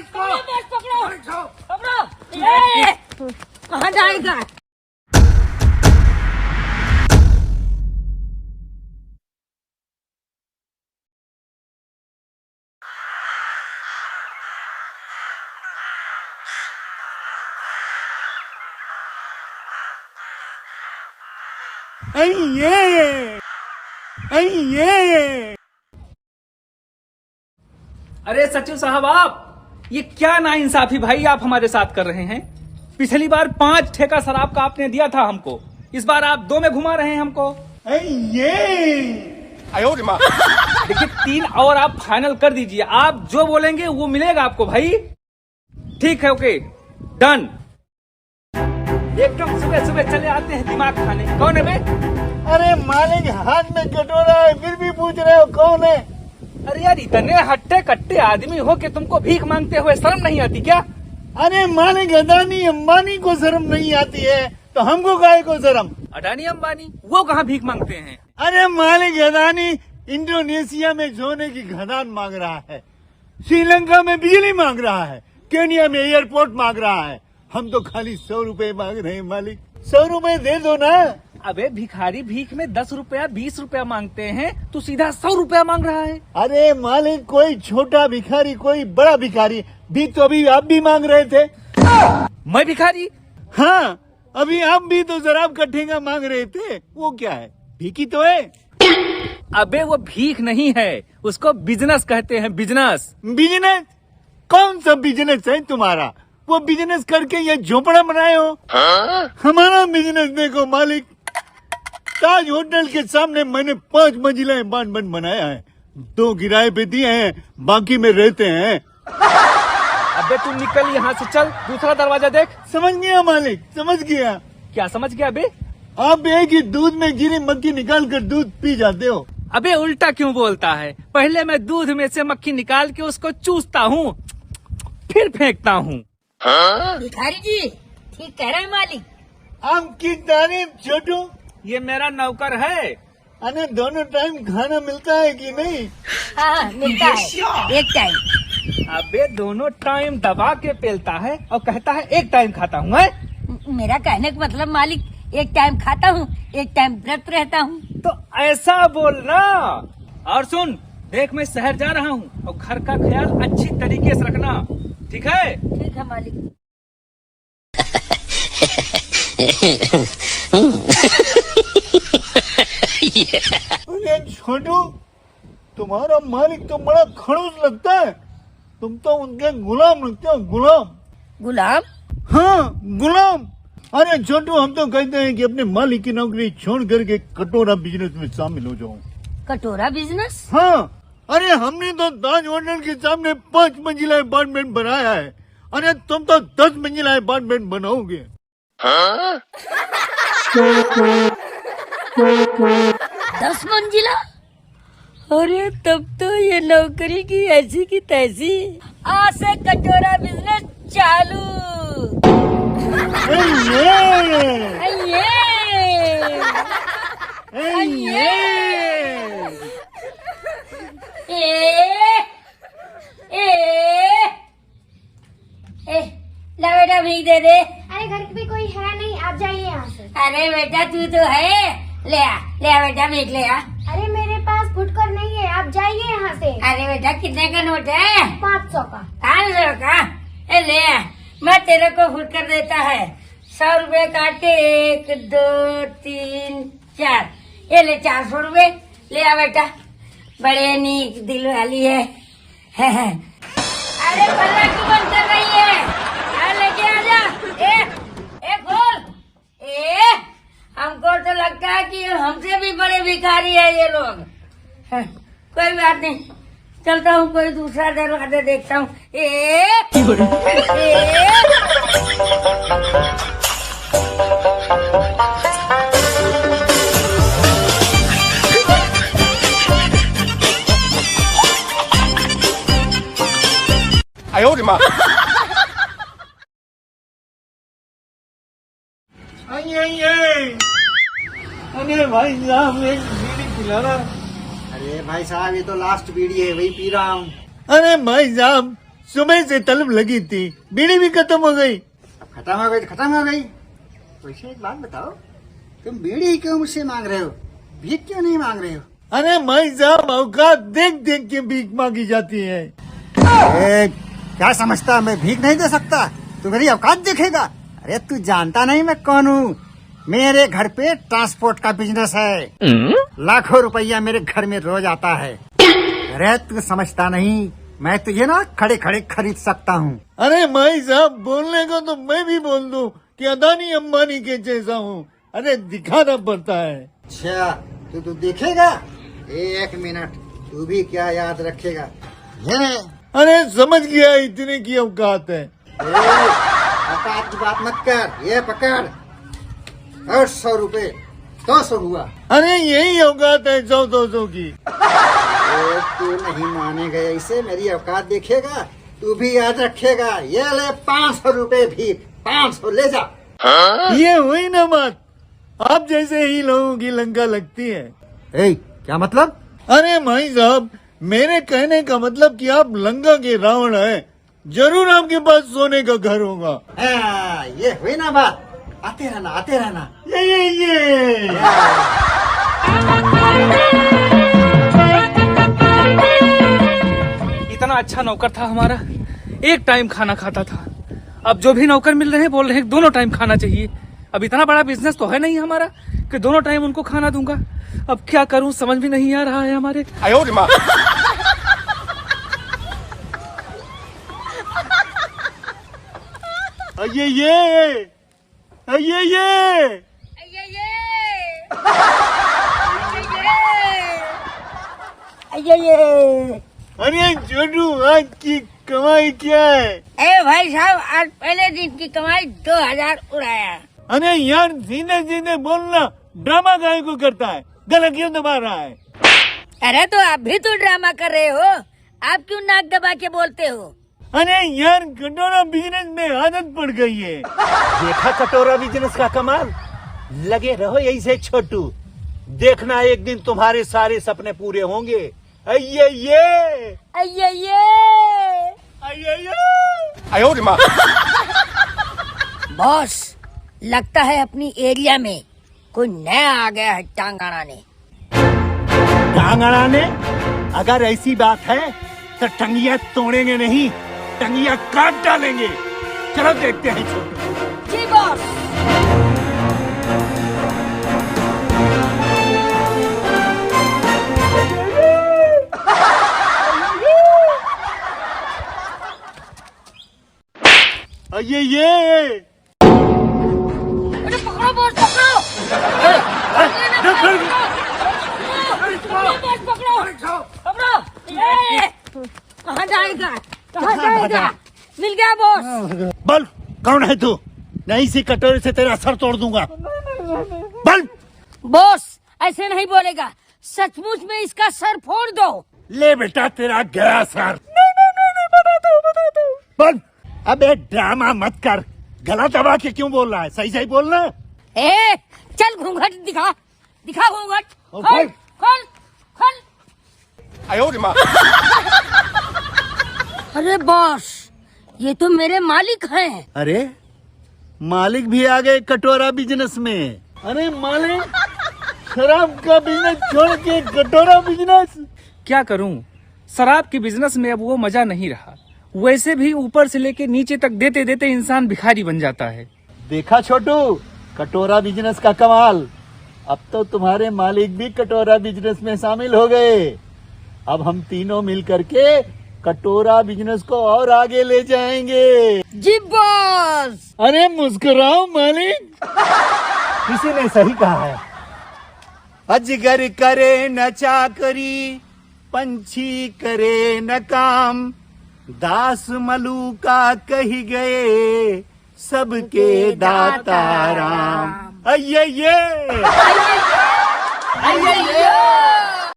पकड़ो। कहाँ जाएगा? अरे सचिव साहब, आप ये क्या नाइंसाफी भाई आप हमारे साथ कर रहे हैं। पिछली बार 5 ठेका शराब का आपने दिया था हमको, इस बार आप 2 में घुमा रहे हैं हमको। देखिए 3 और आप फाइनल कर दीजिए, आप जो बोलेंगे वो मिलेगा आपको भाई। ठीक है, ओके डन। एकदम सुबह सुबह चले आते हैं दिमाग खाने। कौन है बे? अरे मालिक, हाथ में कटोरा है फिर भी पूछ रहे हो कौन है? अरे यार, इतने हट्टे कट्टे आदमी हो कि तुमको भीख मांगते हुए शर्म नहीं आती क्या? अरे मालिक, अदानी अंबानी को शर्म नहीं आती है तो हमको काहे को शर्म? अडानी अंबानी वो कहाँ भीख मांगते हैं? अरे मालिक, अदानी इंडोनेशिया में सोने की खदान मांग रहा है, श्रीलंका में बिजली मांग रहा है, केन्या में एयरपोर्ट मांग रहा है। हम तो खाली 100 रुपए मांग रहे हैं मालिक, 100 रुपए दे दो ना। अबे भिखारी भीख में 10 रुपया 20 रुपया मांगते हैं, तू सीधा 100 रुपया मांग रहा है। अरे मालिक, कोई छोटा भिखारी कोई बड़ा भिखारी भी तो अभी आप भी मांग रहे थे। मैं भिखारी? हाँ, अभी आप भी तो शराब का ठेका मांग रहे थे। वो क्या है, भीखी तो है? अबे वो भीख नहीं है, उसको बिजनेस कहते हैं, बिजनेस। बिजनेस? कौन सा बिजनेस है तुम्हारा? वो बिजनेस करके ये झोपड़ा बनाए हो? हमारा बिजनेस देखो मालिक, ताज होटल के सामने मैंने 5 मंजिलें बांध बनाया है, 2 किराए पे दिए हैं, बाकी में रहते हैं। अबे तू निकल यहाँ से, चल दूसरा दरवाजा देख। समझ गया मालिक, समझ गया। क्या समझ गया बे? आप एक ही दूध में गिरी मक्खी निकाल कर दूध पी जाते हो। अबे उल्टा क्यों बोलता है? पहले मैं दूध में से मक्खी निकाल के उसको चूसता हूँ, फिर फेंकता हूँ। भिखारी जी ठीक कह रहे हैं मालिक। आपकी तारीफ छोटू। ये मेरा नौकर है। अरे दोनों टाइम खाना मिलता है कि नहीं? हाँ मिलता है, एक टाइम। अबे दोनों टाइम दबा के पेलता है और कहता है एक टाइम खाता हूँ। मेरा कहने का मतलब मालिक, एक टाइम खाता हूँ, एक टाइम व्रत रहता हूँ। तो ऐसा बोलना। और सुन, देख मैं शहर जा रहा हूँ और घर का ख्याल अच्छी तरीके से रखना, ठीक है? ठीक है मालिक। अरे छोटू, तुम्हारा मालिक तो बड़ा खड़ूस लगता है। तुम तो उनके गुलाम लगते हो, गुलाम। गुलाम? हाँ गुलाम। अरे छोटू, हम तो कहते हैं कि अपने मालिक की नौकरी छोड़ करके कटोरा बिजनेस में शामिल हो जाओ। कटोरा बिजनेस? हाँ, अरे हमने तो ताज होटल के सामने 5 मंजिला अपार्टमेंट बनाया है। अरे तुम तो 10 मंजिला अपार्टमेंट बनाओगे। 10 मंजिला? अरे तब तो ये नौकरी की ऐसी की तैसी। आज से कटोरा बिजनेस चालू। ये ला बेटा भीख दे दे। अरे घर पे कोई है नहीं, आप जाइए यहाँ से। अरे बेटा तू तो है, ले आ बेटा भीख ले आ। अरे मेरे पास फुटकर नहीं है, आप जाइए यहाँ से। अरे बेटा कितने का नोट है? 500 का। 500 का? ले आ, मैं तेरे को फुटकर देता है। 100 रुपए काट के 1 2 3 4, ये ले 400 रुपए। ले आ बेटा, बड़े नीक दिल वाली है। अरे पल्ला क्यों बंद कर रही है? लेके आ जा। ए खोल। हमको तो लगता है कि हमसे भी बड़े भिखारी है ये लोग। कोई बात नहीं, चलता हूँ कोई दूसरा दरवाजा देखता हूँ। अरे भाई साहब, एक बीड़ी पिलाना। अरे भाई साहब, ये तो लास्ट बीड़ी है, वही पी रहा हूँ। अरे भाई साहब, सुबह से तलब लगी थी, बीड़ी भी खत्म हो गई। खत्म हो गई तो खत्म हो गई। वैसे एक बात बताओ, तुम बीड़ी क्यों मुझसे मांग रहे हो, भीख क्यों नहीं मांग रहे हो? अरे भाई साहब, औकात देख देख के भीख मांगी जाती है। क्या समझता मैं भीख नहीं दे सकता? तू मेरी औकात देखेगा? अरे तू जानता नहीं मैं कौन हूँ। मेरे घर पे ट्रांसपोर्ट का बिजनेस है, लाखों रुपया मेरे घर में रोज आता है। अरे तू समझता नहीं, मैं तुझे ना खड़े खड़े खरीद सकता हूँ। अरे भाई साहब, बोलने को तो मैं भी बोल दूं कि अदानी अंबानी के जैसा हूँ। अरे दिखाना पड़ता है। अच्छा तू देखेगा? एक मिनट, तू भी क्या याद रखेगा? ये अरे समझ गया, इतने की औकात है। औकात की बात मत कर, ये पकड़। 800 रुपए, 200 हुआ। अरे यही औकात है 100-200 की। तू नहीं मानेगा, इसे मेरी औकात देखेगा, तू भी याद रखेगा। ये ले 500 रुपए भी, 500 ले जा। ये हुई ना बात, आप जैसे ही लोगों की लंका लगती है। क्या मतलब? अरे भाई साहब, मेरे कहने का मतलब कि आप लंका के रावण हैं। जरूर आपके पास सोने का घर होगा। ये हुई ना बात, आते रहना आते रहना। ये इतना अच्छा नौकर था हमारा, एक टाइम खाना खाता था। अब जो भी नौकर मिल रहे हैं बोल रहे हैं दोनों टाइम खाना चाहिए। अब इतना बड़ा बिजनेस तो है नहीं हमारा कि दोनों टाइम उनको खाना दूंगा। अब क्या करूं समझ भी नहीं आ रहा है हमारे। ये अरे छोटू, आज की कमाई क्या है? ए भाई साहब, आज पहले दिन की कमाई 2000 उड़ाया। अरे यार, सीधे सीधे बोलना, ड्रामा काहे को करता है? गला क्यों दबा रहा है? अरे तो आप भी तो ड्रामा कर रहे हो, आप क्यों नाक दबा के बोलते हो? अरे यार, कटोरा बिजनेस में आदत पड़ गई है। देखा कटोरा बिजनेस का कमाल। लगे रहो यही से छोटू, देखना एक दिन तुम्हारे सारे सपने पूरे होंगे। ये बॉस, लगता है अपनी एरिया में कोई नया आ गया है टांग अड़ाने। टांग अड़ाने? अगर ऐसी बात है तो टंगिया तोड़ेंगे नहीं, टंगिया काट डालेंगे। चलो देखते हैं छोटू। जी बॉस। ये अरे पकड़ो बॉस, पकड़ो। बॉस पकड़ो, पकड़ो। कहाँ जाएगा, कहाँ जाएगा? मिल गया बॉस। बोल कौन है तू? नहीं सी कटोरे से तेरा सर तोड़ दूंगा। बोल। बॉस ऐसे नहीं बोलेगा, सचमुच में इसका सर फोड़ दो। ले बेटा तेरा गया सर। बता दो। बोल। अबे ड्रामा मत कर, गला दबा के क्यों बोल रहा है? सही सही बोलना। ए, चल घूंघट दिखा, दिखा घूंघट। खोल खोल खोल। अरे बॉस, ये तो मेरे मालिक हैं। अरे मालिक भी आ गए कटोरा बिजनेस में। अरे मालिक, शराब का बिजनेस छोड़ के कटोरा बिजनेस। क्या करूं, शराब के बिजनेस में अब वो मजा नहीं रहा। वैसे भी ऊपर से लेके नीचे तक देते देते इंसान भिखारी बन जाता है। देखा छोटू, कटोरा बिजनेस का कमाल। अब तो तुम्हारे मालिक भी कटोरा बिजनेस में शामिल हो गए। अब हम तीनों मिल करके कटोरा बिजनेस को और आगे ले जाएंगे। जी बॉस। अरे मुस्कुराओ मालिक। किसी ने सही कहा है। अजगर करे न चाकरी, पंछी करे न काम, दास मलूका कही गए, सबके दाता राम। ये अये